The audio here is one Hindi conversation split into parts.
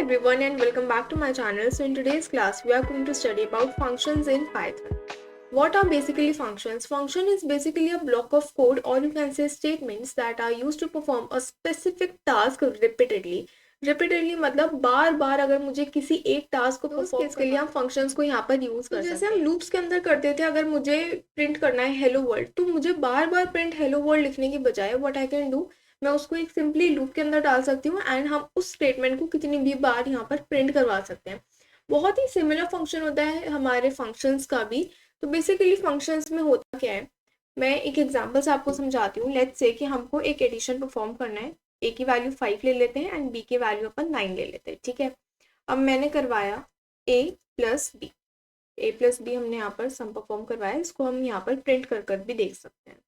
everyone and welcome back to my channel. So in today's class we are going to study about functions in Python. What are basically functions? Function is basically a block of code or you can say statements that are used to perform a specific task repeatedly. Repeatedly मतलब बार बार अगर मुझे किसी एक टास्क को परफॉर्म के लिए हम फंक्शंस को यहाँ पर यूज कर सकते हैं। जैसे हम लूप्स के अंदर करते थे, अगर मुझे प्रिंट करना है हेलो वर्ल्ड तो मुझे बार बार प्रिंट हेलो वर्ल्ड लिखने की बजाय व्हाट आई कैन डू, मैं उसको एक सिंपली लूप के अंदर डाल सकती हूँ एंड हम उस स्टेटमेंट को कितनी भी बार यहाँ पर प्रिंट करवा सकते हैं। बहुत ही सिमिलर फंक्शन होता है हमारे फंक्शंस का भी। तो बेसिकली फंक्शंस में होता क्या है, मैं एक एग्जांपल से आपको समझाती हूँ। लेट्स से कि हमको एक एडिशन परफॉर्म करना है, ए की वैल्यू 5 ले लेते हैं एंड बी की वैल्यू अपन 9 ले लेते हैं। ठीक है, अब मैंने करवाया ए प्लस बी हमने यहाँ पर सम परफॉर्म करवाया, इसको हम यहाँ पर प्रिंट कर भी देख सकते हैं।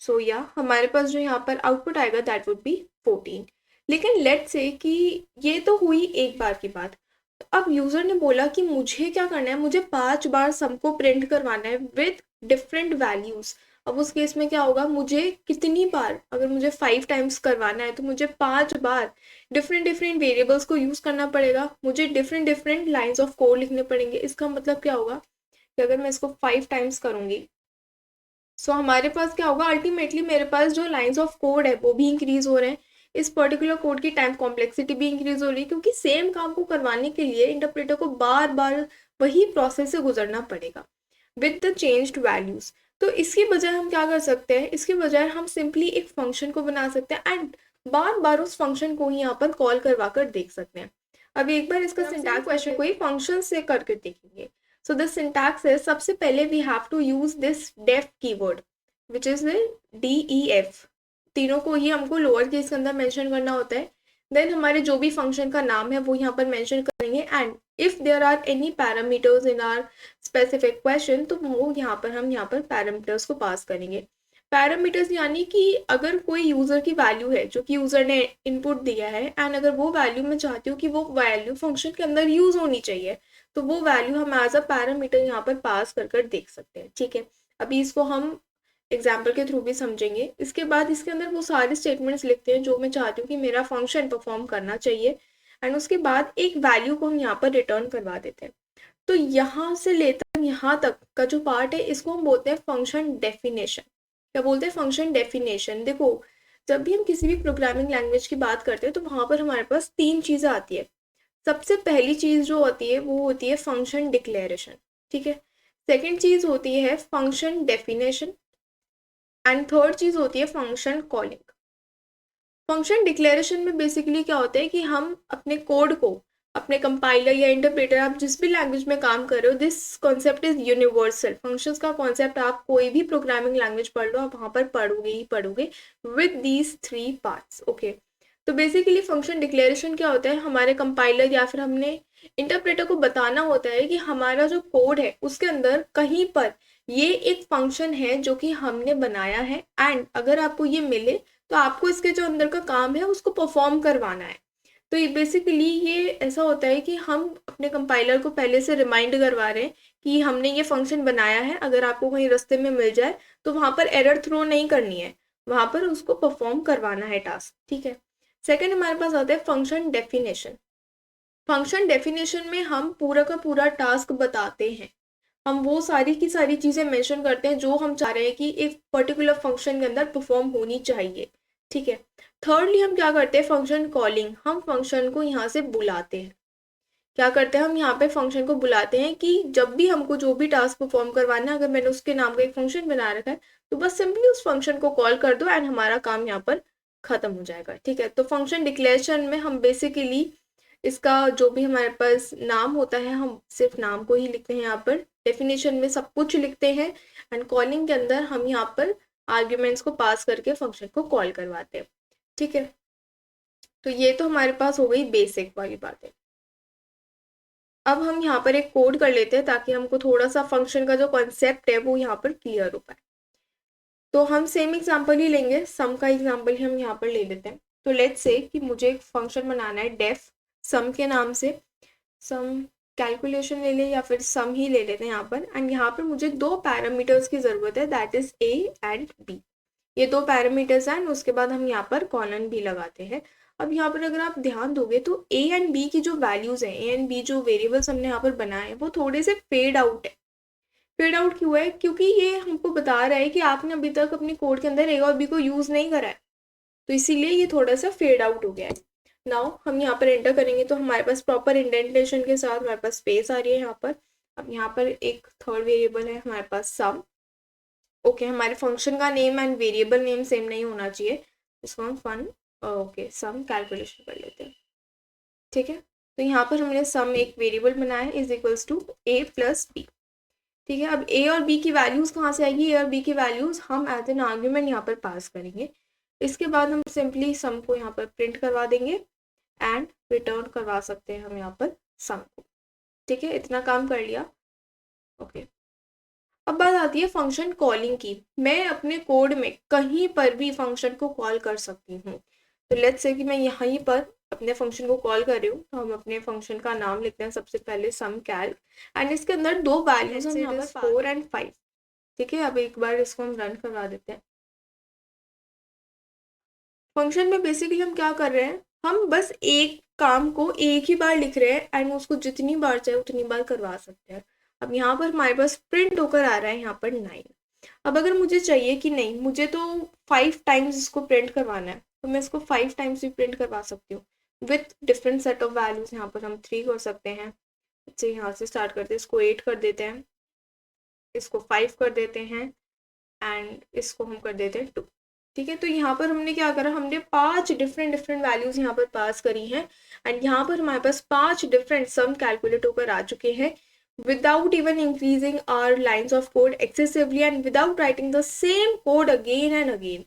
सो या हमारे पास जो यहाँ पर आउटपुट आएगा दैट वुड बी 14। लेकिन लेट्स से कि ये तो हुई एक बार की बात। तो अब यूजर ने बोला कि मुझे क्या करना है, मुझे 5 बार सम को प्रिंट करवाना है विद डिफरेंट वैल्यूज। अब उस केस में क्या होगा, मुझे कितनी बार, अगर मुझे 5 टाइम्स करवाना है तो मुझे 5 बार डिफरेंट वेरिएबल्स को यूज करना पड़ेगा, मुझे डिफरेंट लाइन्स ऑफ कोड लिखने पड़ेंगे। इसका मतलब क्या होगा कि अगर मैं इसको 5 टाइम्स करूंगी सो हमारे पास क्या होगा, अल्टीमेटली मेरे पास जो लाइंस ऑफ कोड है वो भी इंक्रीज हो रहे हैं, इस पर्टिकुलर कोड की टाइम कॉम्प्लेक्सिटी भी इंक्रीज हो रही है, क्योंकि सेम काम को करवाने के लिए इंटरप्रेटर को बार बार वही प्रोसेस से गुजरना पड़ेगा विद द चेंज्ड वैल्यूज। तो इसकी बजाय हम क्या कर सकते हैं, इसके बजाय हम सिंपली एक फंक्शन को बना सकते हैं एंड बार बार उस फंक्शन को ही यहाँ पर कॉल करवा कर देख सकते हैं। अभी एक बार इसका सिंटैक्स क्वेश्चन को ही फंक्शन से करके देखेंगे। So the syntax is, सबसे पहले we have to use this def keyword which is the def। तीनों को ही हमको लोअर केस के अंदर मेंशन करना होता है। देन हमारे जो भी फंक्शन का नाम है वो यहाँ पर मेंशन करेंगे and if there are any parameters in our specific question तो वो यहाँ पर पैरामीटर्स को पास करेंगे। पैरामीटर्स यानी कि अगर कोई यूजर की वैल्यू है जो कि यूजर ने इनपुट दिया है एंड अगर वो वैल्यू मैं चाहती हूँ कि वो वैल्यू फंक्शन के अंदर यूज होनी चाहिए तो वो वैल्यू हम एज अ पैरामीटर यहाँ पर पास कर देख सकते हैं। ठीक है, अभी इसको हम एग्जाम्पल के थ्रू भी समझेंगे। इसके बाद इसके अंदर वो सारे स्टेटमेंट्स लिखते हैं जो मैं चाहती हूँ कि मेरा फंक्शन परफॉर्म करना चाहिए एंड उसके बाद एक वैल्यू को हम यहाँ पर रिटर्न करवा देते हैं। तो यहाँ से लेकर यहाँ तक का जो पार्ट है इसको हम बोलते हैं फंक्शन डेफिनेशन। क्या बोलते हैं, फंक्शन डेफिनेशन। देखो, जब भी हम किसी भी प्रोग्रामिंग लैंग्वेज की बात करते हैं तो वहाँ पर हमारे पास 3 चीज़ें आती है। सबसे पहली चीज जो होती है वो होती है फंक्शन डिक्लेरेशन। ठीक है, सेकंड चीज होती है फंक्शन डेफिनेशन एंड थर्ड चीज होती है फंक्शन कॉलिंग। फंक्शन डिक्लेरेशन में बेसिकली क्या होता है कि हम अपने कोड को, अपने कंपाइलर या इंटरप्रेटर, आप जिस भी लैंग्वेज में काम कर रहे हो, this concept is universal. Functions का कॉन्सेप्ट आप कोई भी प्रोग्रामिंग लैंग्वेज पढ़ लो, आप वहाँ पर पढ़ोगे ही पढ़ोगे विद दीज 3 पार्ट्स। ओके, तो बेसिकली फंक्शन डिक्लेरेशन क्या होता है, हमारे कंपाइलर या फिर हमने इंटरप्रेटर को बताना होता है कि हमारा जो कोड है उसके अंदर कहीं पर ये एक फंक्शन है जो कि हमने बनाया है एंड अगर आपको ये मिले तो आपको इसके जो अंदर का काम है उसको परफॉर्म करवाना है। तो ये बेसिकली ये ऐसा होता है कि हम अपने कंपाइलर को पहले से रिमाइंड करवा रहे हैं कि हमने ये फंक्शन बनाया है, अगर आपको कहीं रास्ते में मिल जाए तो वहाँ पर एरर थ्रो नहीं करनी है, वहाँ पर उसको परफॉर्म करवाना है टास्क। ठीक है, सेकंड हमारे पास आता है फंक्शन डेफिनेशन। फंक्शन डेफिनेशन में हम पूरा का पूरा टास्क बताते हैं, हम वो सारी की सारी चीज़ें मेंशन करते हैं जो हम चाह रहे हैं कि एक पर्टिकुलर फंक्शन के अंदर परफॉर्म होनी चाहिए। ठीक है, थर्डली हम क्या करते हैं, फंक्शन कॉलिंग। हम फंक्शन को यहाँ से बुलाते हैं। क्या करते हैं, हम यहाँ पे फंक्शन को बुलाते हैं कि जब भी हमको जो भी टास्क परफॉर्म करवाना है, अगर मैंने उसके नाम का एक फंक्शन बना रखा है तो बस सिंपली उस फंक्शन को कॉल कर दो एंड हमारा काम यहाँ पर खत्म हो जाएगा। ठीक है, तो फंक्शन डिक्लेरेशन में हम बेसिकली इसका जो भी हमारे पास नाम होता है हम सिर्फ नाम को ही लिखते हैं, यहाँ पर डेफिनेशन में सब कुछ लिखते हैं एंड कॉलिंग के अंदर हम यहाँ पर आर्ग्यूमेंट्स को पास करके फंक्शन को कॉल करवाते हैं। ठीक है, तो ये तो हमारे पास हो गई बेसिक वाली बातें। अब हम यहाँ पर एक कोड कर लेते हैं ताकि हमको थोड़ा सा फंक्शन का जो कॉन्सेप्ट है वो यहाँ पर क्लियर हो पाए। तो हम सेम एग्जांपल ही लेंगे, सम का एग्जांपल ही हम यहाँ पर ले लेते हैं। तो लेट्स से कि मुझे एक फंक्शन बनाना है डेफ सम के नाम से, सम कैलकुलेशन ले ले या फिर सम ही ले लेते हैं यहाँ पर एंड यहाँ पर मुझे 2 पैरामीटर्स की ज़रूरत है, that is a and b. ये 2 पैरामीटर्स हैं, उसके बाद हम यहाँ पर कॉलन भी लगाते हैं। अब यहाँ पर अगर आप ध्यान दोगे तो ए एंड बी की जो वैल्यूज हैं, ए एंड बी जो वेरिएबल्स हमने यहाँ पर बनाए हैं वो थोड़े से फेड आउट है। फेड आउट क्यों है? क्योंकि ये हमको बता रहा है कि आपने अभी तक अपने कोड के अंदर ए और बी को यूज नहीं करा है, तो इसीलिए ये थोड़ा सा फेड आउट हो गया है। नाउ हम यहाँ पर एंटर करेंगे तो हमारे पास प्रॉपर इंडेंटेशन के साथ हमारे पास स्पेस आ रही है यहाँ पर। अब यहाँ पर एक थर्ड वेरिएबल है हमारे पास सम। ओके, हमारे फंक्शन का name and variable name same नहीं होना चाहिए, इसको हम फन ओके सम कैलकुलेशन कर लेते हैं। ठीक है, तो यहाँ पर हमने सम एक वेरिएबल बनाया है is equals to a plus b. ठीक है, अब ए और बी की वैल्यूज कहाँ से आएगी? ए और बी की वैल्यूज हम एज एन आर्ग्यूमेंट यहाँ पर पास करेंगे। इसके बाद हम सिंपली सम को यहाँ पर प्रिंट करवा देंगे एंड रिटर्न करवा सकते हैं हम यहाँ पर सम को। ठीक है, इतना काम कर लिया। ओके, अब बात आती है फंक्शन कॉलिंग की। मैं अपने कोड में कहीं पर भी फंक्शन को कॉल कर सकती हूँ। तो लेट्स से कि मैं यहीं पर अपने फंक्शन को कॉल कर रही हूँ, तो हम अपने फंक्शन का नाम लिखते हैं सबसे पहले सम कैल्क, एंड इसके अंदर दो वैल्यूज हैं यहाँ पर 4 एंड 5। ठीक है, अब एक बार इसको हम रन करवा देते हैं। फंक्शन में बेसिकली हम क्या कर रहे हैं, हम बस एक काम को एक ही बार लिख रहे हैं एंड उसको जितनी बार चाहे उतनी बार करवा सकते हैं। अब यहाँ पर हमारे पास प्रिंट होकर आ रहा है यहाँ पर 9। अब अगर मुझे चाहिए कि नहीं, मुझे तो 5 टाइम्स इसको प्रिंट करवाना है, तो मैं इसको 5 टाइम्स भी प्रिंट करवा सकती हूँ with different set of values. यहाँ पर हम 3 कर सकते हैं, इससे यहाँ से स्टार्ट करते हैं, इसको 8 कर देते हैं, इसको 5 कर देते हैं एंड इसको हम कर देते हैं 2। ठीक है, तो यहाँ पर हमने क्या करा, हमने 5 डिफरेंट वैल्यूज यहाँ पर पास करी हैं एंड यहाँ पर हमारे पास 5 डिफरेंट सम कैलकुलेट होकर आ चुके हैं without even increasing our lines of code excessively and without writing the same code again and again।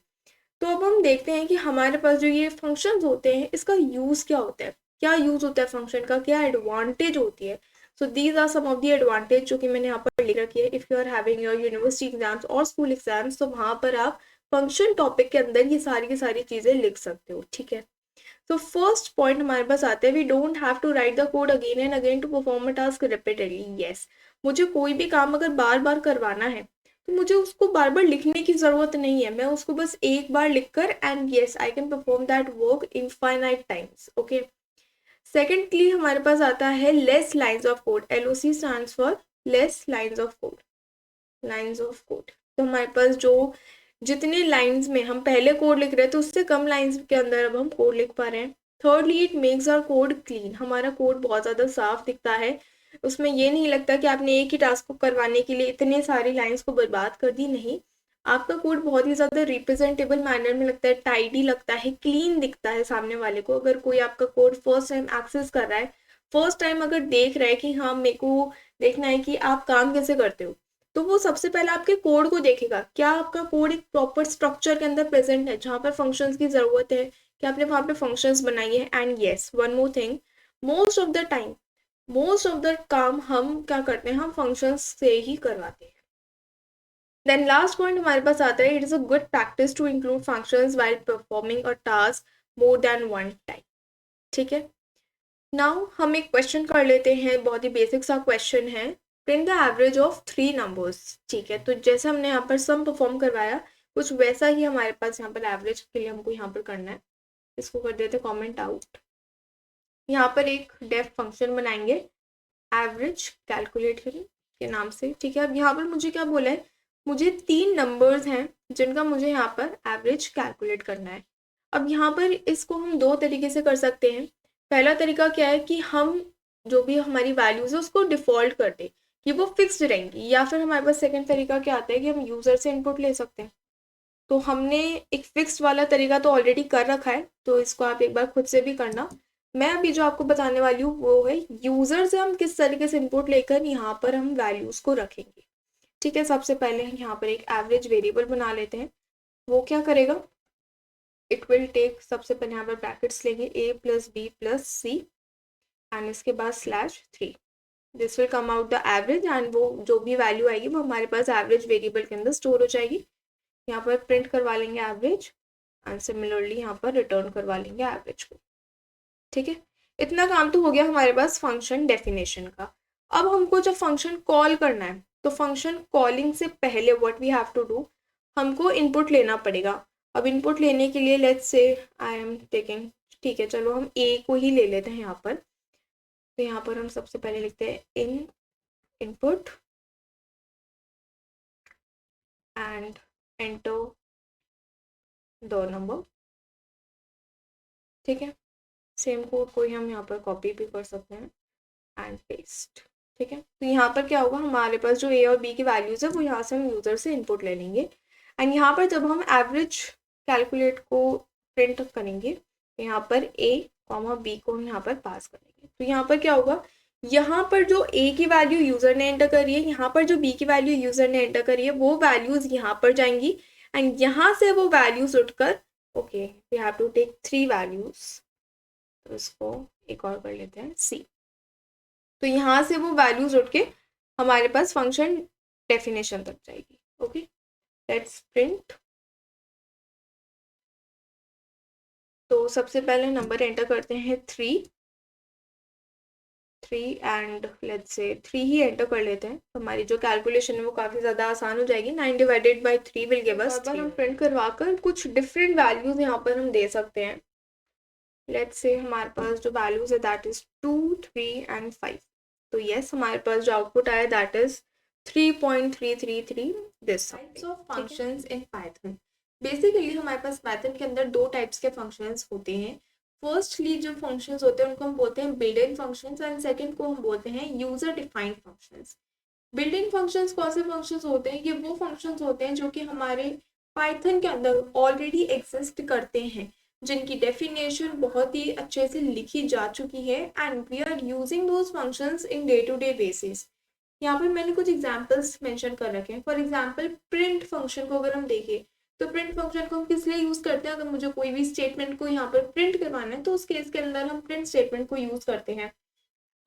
तो अब हम देखते हैं कि हमारे पास जो ये फंक्शंस होते हैं इसका यूज क्या होता है, क्या यूज होता है फंक्शन का, क्या एडवांटेज होती है। So these are some of the advantage जो कि मैंने यहाँ पर लिख रखी है। If you are having your university exams और स्कूल एग्जाम्स, तो वहाँ पर आप फंक्शन टॉपिक के अंदर ये सारी की सारी चीजें लिख सकते हो। ठीक है, तो फर्स्ट पॉइंट हमारे पास आता है, we don't have to write the code again and again to perform a task repeatedly. Yes, मुझे कोई भी काम अगर बार बार करवाना है तो मुझे उसको बार बार लिखने की जरूरत नहीं है, मैं उसको बस एक बार लिखकर and yes I can perform that work infinite times. Okay, secondly हमारे पास आता है less lines of code. LOC stands for less lines of code, lines of code. तो हमारे पास जो जितने लाइंस में हम पहले कोड लिख रहे थे उससे कम लाइंस के अंदर अब हम कोड लिख पा रहे हैं। Thirdly it makes our code clean, हमारा कोड बहुत ज़्यादा साफ दिखता है, उसमें ये नहीं लगता कि आपने एक ही टास्क को करवाने के लिए इतने सारी लाइंस को बर्बाद कर दी। नहीं, आपका कोड बहुत ही ज़्यादा रिप्रेजेंटेबल मैनर में लगता है, टाइडी लगता है, क्लीन दिखता है सामने वाले को। अगर कोई आपका कोड फर्स्ट टाइम एक्सेस कर रहा है, फर्स्ट टाइम अगर देख रहा है कि हाँ मेरे को देखना है कि आप काम कैसे करते हो, तो वो सबसे पहले आपके कोड को देखेगा, क्या आपका कोड एक प्रॉपर स्ट्रक्चर के अंदर प्रेजेंट है जहाँ पर फंक्शंस की ज़रूरत है, क्या आपने वहाँ पे फंक्शंस बनाई है। And yes, one more thing, most of the time most of the काम हम क्या करते हैं, हम फंक्शंस से ही करवाते हैं। देन लास्ट पॉइंट हमारे पास आता है, it is a good practice to include functions while performing a task more than one time. ठीक है, नाउ हम एक क्वेश्चन कर लेते हैं, बहुत ही बेसिक सा क्वेश्चन है, print the average of 3 numbers. ठीक है, तो जैसे हमने यहाँ पर सम परफॉर्म करवाया कुछ वैसा ही हमारे पास यहाँ पर एवरेज के लिए हमको यहाँ पर करना है। इसको कर देते कमेंट आउट। यहाँ पर एक डेफ फंक्शन बनाएंगे एवरेज कैलकुलेटर के नाम से। ठीक है, अब यहाँ पर मुझे क्या बोला है, मुझे 3 नंबर्स हैं जिनका मुझे यहाँ पर एवरेज कैलकुलेट करना है। अब यहाँ पर इसको हम 2 तरीके से कर सकते हैं। पहला तरीका क्या है कि हम जो भी हमारी वैल्यूज है उसको डिफॉल्ट कर दें कि वो फिक्स्ड रहेंगी, या फिर हमारे पास सेकंड तरीका क्या आता है कि हम यूज़र से इनपुट ले सकते हैं। तो हमने एक फिक्स्ड वाला तरीका तो ऑलरेडी कर रखा है, तो इसको आप एक बार खुद से भी करना। मैं अभी जो आपको बताने वाली हूँ वो है यूज़र से हम किस तरीके से इनपुट लेकर यहाँ पर हम वैल्यूज़ को रखेंगे। ठीक है, सबसे पहले हम यहाँ पर एक एवरेज वेरिएबल बना लेते हैं। वो क्या करेगा, इट विल टेक, सबसे पहले यहाँ पर ब्रैकेट्स लेंगे a + b + c एंड इसके बाद /3। This will come out the average and वो जो भी वैल्यू आएगी वो हमारे पास एवरेज वेरिएबल के अंदर स्टोर हो जाएगी। यहाँ पर प्रिंट करवा लेंगे एवरेज एंड सिमिलरली यहाँ पर रिटर्न करवा लेंगे एवरेज को। ठीक है, इतना काम तो हो गया हमारे पास फंक्शन डेफिनेशन का। अब हमको जब फंक्शन कॉल करना है तो फंक्शन कॉलिंग से पहले what we have to do, हमको इनपुट लेना पड़ेगा। अब इनपुट लेने के लिए let's say I am taking ठीक है, चलो हम ए को ही ले लेते हैं यहाँ पर। तो यहाँ पर हम सबसे पहले लिखते हैं input and enter the number. ठीक है, सेम कोड को ही हम यहाँ पर कॉपी भी कर सकते हैं एंड पेस्ट। ठीक है, तो यहाँ पर क्या होगा, हमारे पास जो ए और बी की वैल्यूज है वो यहाँ से हम यूजर से इनपुट ले लेंगे। एंड यहाँ पर जब हम एवरेज कैलकुलेट को प्रिंट करेंगे तो यहाँ पर ए कॉमा बी को हम यहाँ पर पास करेंगे। तो यहाँ पर क्या होगा, यहाँ पर जो ए की वैल्यू यूजर ने एंटर करी है, यहाँ पर जो बी की वैल्यू यूजर ने एंटर करी है, वो वैल्यूज यहाँ पर जाएंगी एंड यहाँ से वो वैल्यूज उठकर, okay we have to take 3 values, तो इसको एक और कर लेते हैं सी। तो यहाँ से वो वैल्यूज उठ के हमारे पास फंक्शन डेफिनेशन तक जाएगी। Okay, let's print. तो सबसे पहले नंबर एंटर करते हैं 3 and let's say 3 he enter कर लेते हैं। हमारी जो कैलकुलेशन है वो काफ़ी ज़्यादा आसान हो जाएगी। 9 divided by 3 will give us 3। हम प्रिंट करवा कर कुछ डिफरेंट वैल्यूज यहाँ पर हम दे सकते हैं। लेट्स से हमारे पास जो वैल्यूज है दैट इज 2, 3 एंड 5। तो यस, हमारे पास जो आउटपुट आया that is 3.333 this. Types of functions in Python. Basically हमारे पास पाइथन के अंदर 2 टाइप्स के फंक्शंस होते हैं। फर्स्टली जो फंक्शंस होते हैं उनको हम बोलते हैं built in functions and second को हम बोलते हैं user defined functions. Built in functions कौन से फंक्शंस होते हैं? ये वो फंक्शंस होते हैं जो कि हमारे पाइथन के अंदर ऑलरेडी एग्जिस्ट करते हैं, जिनकी डेफिनेशन बहुत ही अच्छे से लिखी जा चुकी है and we are using those functions in day to day basis. यहाँ पर मैंने कुछ एग्जांपल्स मेंशन कर रखे हैं। फॉर एग्जांपल प्रिंट फंक्शन को अगर हम देखें तो प्रिंट फंक्शन को हम किस लिए यूज करते हैं? अगर मुझे कोई भी स्टेटमेंट को यहाँ पर प्रिंट करवाना है तो उस केस के अंदर हम प्रिंट स्टेटमेंट को यूज करते हैं।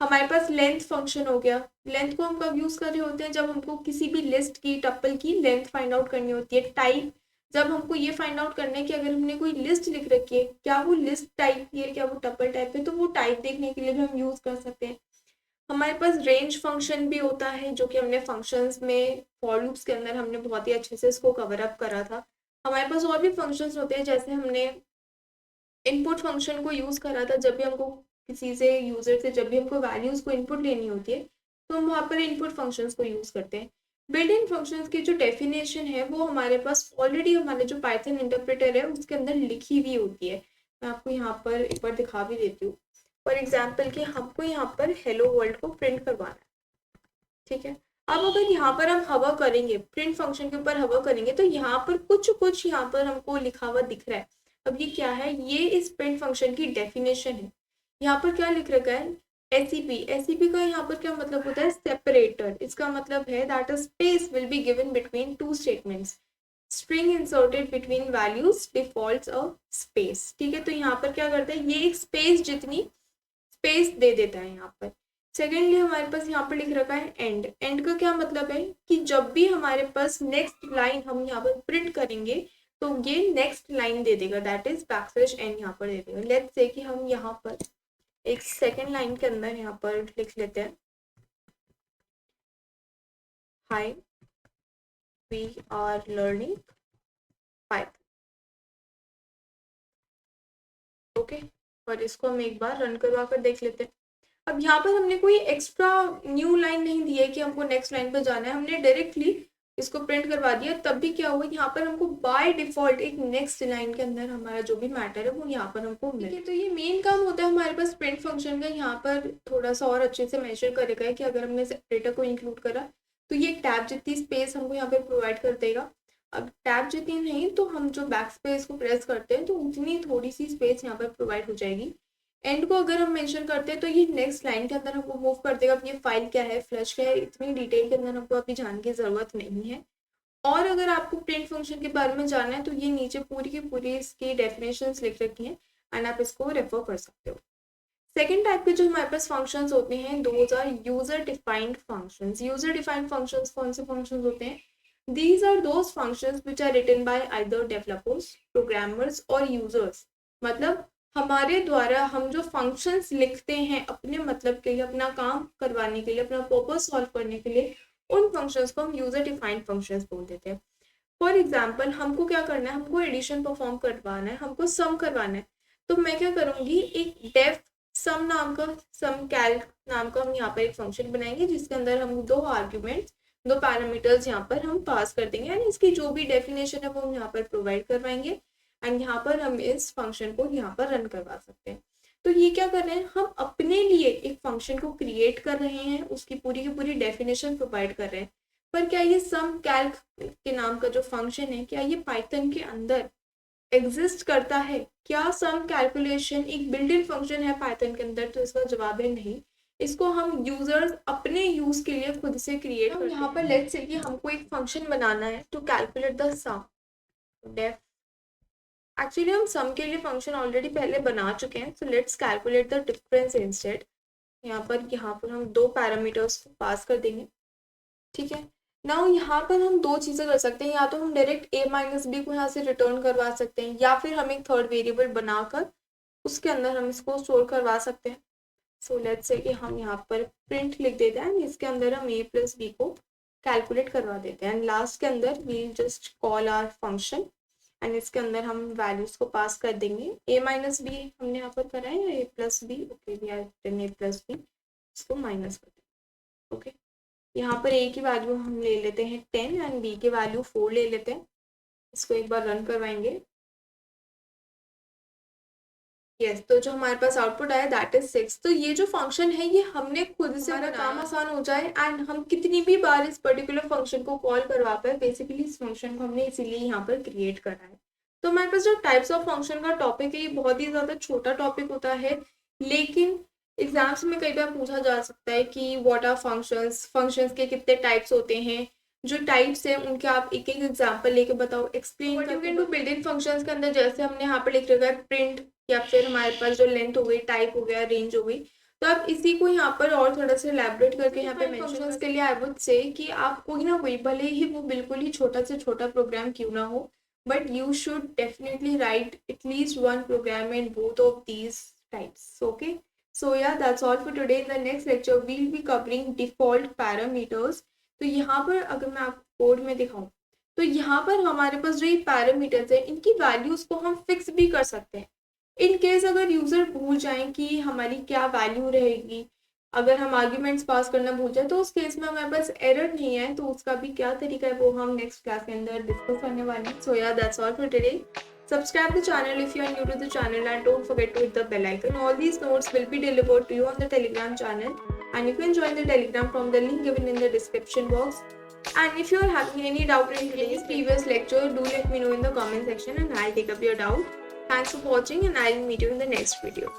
हमारे पास लेंथ फंक्शन हो गया। लेंथ को हम कब यूज कर रहे होते हैं? जब हमको किसी भी लिस्ट की, टप्पल की लेंथ फाइंड आउट करनी होती है। टाइप, जब हमको ये फाइंड आउट करना है कि अगर हमने कोई लिस्ट लिख रखी है, क्या वो लिस्ट टाइप की है, क्या वो टप्पल टाइप है, तो वो टाइप देखने के लिए भी हम यूज कर सकते हैं। हमारे पास रेंज फंक्शन भी होता है जो कि हमने फंक्शंस में फॉर लूप्स के अंदर हमने बहुत ही अच्छे से इसको कवर अप करा था। हमारे पास और भी फंक्शंस होते हैं, जैसे हमने इनपुट फंक्शन को यूज करा था। जब भी हमको किसी से, यूजर से जब भी हमको वैल्यूज को इनपुट लेनी होती है तो हम वहाँ पर इनपुट फंक्शंस को यूज करते हैं। बिल्ट इन फंक्शंस की जो डेफिनेशन है वो हमारे पास ऑलरेडी हमारे जो पाइथन इंटरप्रेटर है उसके अंदर लिखी हुई होती है। मैं आपको यहाँ पर एक बार दिखा भी देती हूँ। फॉर एग्जाम्पल कि हमको यहाँ पर हेलो वर्ल्ड को प्रिंट करवाना है। ठीक है, अब अगर यहाँ पर हम हवा करेंगे, प्रिंट फंक्शन के ऊपर हवा करेंगे, तो यहाँ पर कुछ यहाँ पर हमको लिखा हुआ दिख रहा है। अब ये क्या है? ये इस प्रिंट फंक्शन की डेफिनेशन है। यहाँ पर क्या लिख रखा है? एसईपी। एसईपी का यहाँ पर क्या मतलब होता है? सेपरेटर। इसका मतलब है that a space will be given between 2 statements. String inserted between values defaults a space. ठीक है, तो यहाँ पर क्या करता है? ये एक स्पेस जितनी स्पेस दे देता है यहाँ पर। सेकेंडली हमारे पास यहाँ पर लिख रखा है एंड। एंड का क्या मतलब है कि जब भी हमारे पास नेक्स्ट लाइन हम यहाँ पर प्रिंट करेंगे तो ये नेक्स्ट लाइन दे देगा, दैट इज बैकस्लैश एन यहाँ पर दे देगा। लेट्स से कि हम यहाँ पर एक सेकेंड लाइन के अंदर यहाँ पर लिख लेते हैं, hi we are learning Python. Okay, और इसको हम एक बार रन करवा कर देख लेते हैं। अब यहाँ पर हमने कोई एक्स्ट्रा न्यू लाइन नहीं दी है कि हमको नेक्स्ट लाइन पर जाना है, हमने डायरेक्टली इसको प्रिंट करवा दिया। तब भी क्या हुआ, यहाँ पर हमको बाय डिफॉल्ट एक नेक्स्ट लाइन के अंदर हमारा जो भी मैटर है वो यहाँ पर हमको मिले। तो ये मेन काम होता है हमारे पास प्रिंट फंक्शन का। यहाँ पर थोड़ा सा और अच्छे से मेजर करेगा है कि अगर हमने सेपरेटर को इंक्लूड करा तो ये टैब जितनी स्पेस हमको यहाँ पर प्रोवाइड कर देगा। अब टैब जितनी नहीं तो हम जो बैक स्पेस को प्रेस करते हैं तो उतनी थोड़ी सी स्पेस यहाँ पर प्रोवाइड हो जाएगी। एंड को अगर हम मेंशन करते हैं तो ये नेक्स्ट लाइन के अंदर हमको मूव कर देगा। अब ये फाइल क्या है, फ्लश क्या है, इतनी डिटेल के अंदर हमको अभी जानने की ज़रूरत नहीं है। और अगर आपको प्रिंट फंक्शन के बारे में जानना है तो ये नीचे पूरी की पूरी इसकी डेफिनेशंस लिख रखी हैं एंड आप इसको रेफर कर सकते हो। सेकेंड टाइप के जो हमारे पास फंक्शंस होते हैं those are user defined functions. User defined functions कौन से फंक्शंस होते हैं? These are those functions which are written by either developers, programmers और users। मतलब हमारे द्वारा हम जो फंक्शंस लिखते हैं अपने मतलब के लिए, अपना काम करवाने के लिए, अपना पर्पस सॉल्व करने के लिए, उन फंक्शंस को हम यूजर डिफाइंड फंक्शंस बोल देते हैं। फॉर एग्जाम्पल हमको क्या करना है, हमको एडिशन परफॉर्म करवाना है, हमको सम करवाना है। तो मैं क्या करूँगी, एक डेफ सम नाम का, सम कैल्क नाम का हम यहाँ पर एक फंक्शन बनाएंगे जिसके अंदर हम दो आर्ग्यूमेंट्स, दो पैरामीटर्स यहाँ पर हम पास कर देंगे एंड इसकी जो भी डेफिनेशन है वो हम यहाँ पर प्रोवाइड करवाएंगे एंड यहाँ पर हम इस फंक्शन को यहाँ पर रन करवा सकते हैं। तो ये क्या कर रहे हैं, हम अपने लिए एक फंक्शन को क्रिएट कर रहे हैं, उसकी पूरी की पूरी डेफिनेशन प्रोवाइड कर रहे हैं। पर क्या ये सम कैल्क के नाम का जो फंक्शन है, क्या ये पाइथन के अंदर एग्जिस्ट करता है? क्या सम कैलकुलेशन एक बिल्ट इन फंक्शन है पाइथन के अंदर? तो इसका जवाब है नहीं। इसको हम यूजर्स अपने यूज के लिए खुद से क्रिएट करते हैं। यहाँ पर लेट्स से कि हमको एक फंक्शन बनाना है to calculate the sum def. Actually हम सम के लिए फंक्शन ऑलरेडी पहले बना चुके हैं, so let's calculate the difference instead. यहाँ पर हम दो पैरामीटर्स पास कर देंगे, ठीक है। नाउ यहाँ पर हम दो चीज़ें कर सकते हैं, या तो हम डायरेक्ट a माइनस बी को यहाँ से रिटर्न करवा सकते हैं, या फिर हम एक थर्ड वेरिएबल बनाकर उसके अंदर हम इसको स्टोर करवा सकते हैं। सो लेट्स से कि हम यहाँ पर प्रिंट लिख देते हैं, इसके अंदर हम a प्लस बी को कैलकुलेट करवा देते हैं एंड लास्ट के अंदर we just call our function and इसके अंदर हम वैल्यूज को पास कर देंगे। a माइनस बी हमने यहाँ पर करा है, या a plus b, okay we are a plus b, इसको माइनस कर देंगे, ओके। यहाँ पर a की वैल्यू हम ले लेते हैं 10 एंड b की वैल्यू 4 ले लेते हैं। इसको एक बार रन करवाएंगे। यस, तो जो हमारे पास आउटपुट आया दैट इज 6। तो ये जो फंक्शन है ये हमने खुद से, हमारा काम आसान हो जाए एंड हम कितनी भी बार इस पर्टिकुलर फंक्शन को कॉल करवा पाए, बेसिकली इस फंक्शन को हमने इसीलिए यहाँ पर क्रिएट करा है। तो हमारे पास जो टाइप्स ऑफ फंक्शन का टॉपिक है ये बहुत ही ज़्यादा छोटा टॉपिक होता है, लेकिन एग्जाम्स में कई बार पूछा जा सकता है कि व्हाट आर फंक्शंस, फंक्शंस के कितने टाइप्स होते हैं, जो टाइप्स है उनके आप एक एक एग्जांपल लेके बताओ, explain what you can do built in functions के अंदर। जैसे हमने यहाँ पर लिख रखा है प्रिंट, या फिर हमारे पास जो लेंथ हो गई, टाइप हो गया, रेंज हो गई। तो आप इसी को यहाँ पर और थोड़ा सा एलैबोरेट करके यहाँ पे फंक्शंस के लिए आई वुड से कि आप कोई ना कोई, भले ही वो बिल्कुल ही छोटा से छोटा प्रोग्राम क्यों ना हो, but you should definitely write at least one program in both of these types. Okay, so yeah, that's all for today. In the next lecture we'll be covering default parameters. तो यहाँ पर अगर मैं आपको कोड में दिखाऊं तो यहाँ पर हमारे पास जो ये पैरामीटर्स है इनकी वैल्यूज को हम फिक्स भी कर सकते हैं। इन केस अगर यूजर भूल जाए कि हमारी क्या वैल्यू रहेगी, अगर हम आर्ग्यूमेंट्स पास करना भूल जाए, तो उस केस में हमारे पास एरर नहीं है, तो उसका भी क्या तरीका है वो हम नेक्स्ट क्लास के अंदर डिस्कस करने वाले हैं। सो या that's all for today. Subscribe the channel if you are new to the channel and don't forget to hit the bell icon. All these notes will be delivered to you on the Telegram channel and you can join the Telegram from the link given in the description box. And if you are having any doubt in today's previous lecture, do let me know in the comment section and I'll take up your doubt. Thanks for watching and I'll meet you in the next video.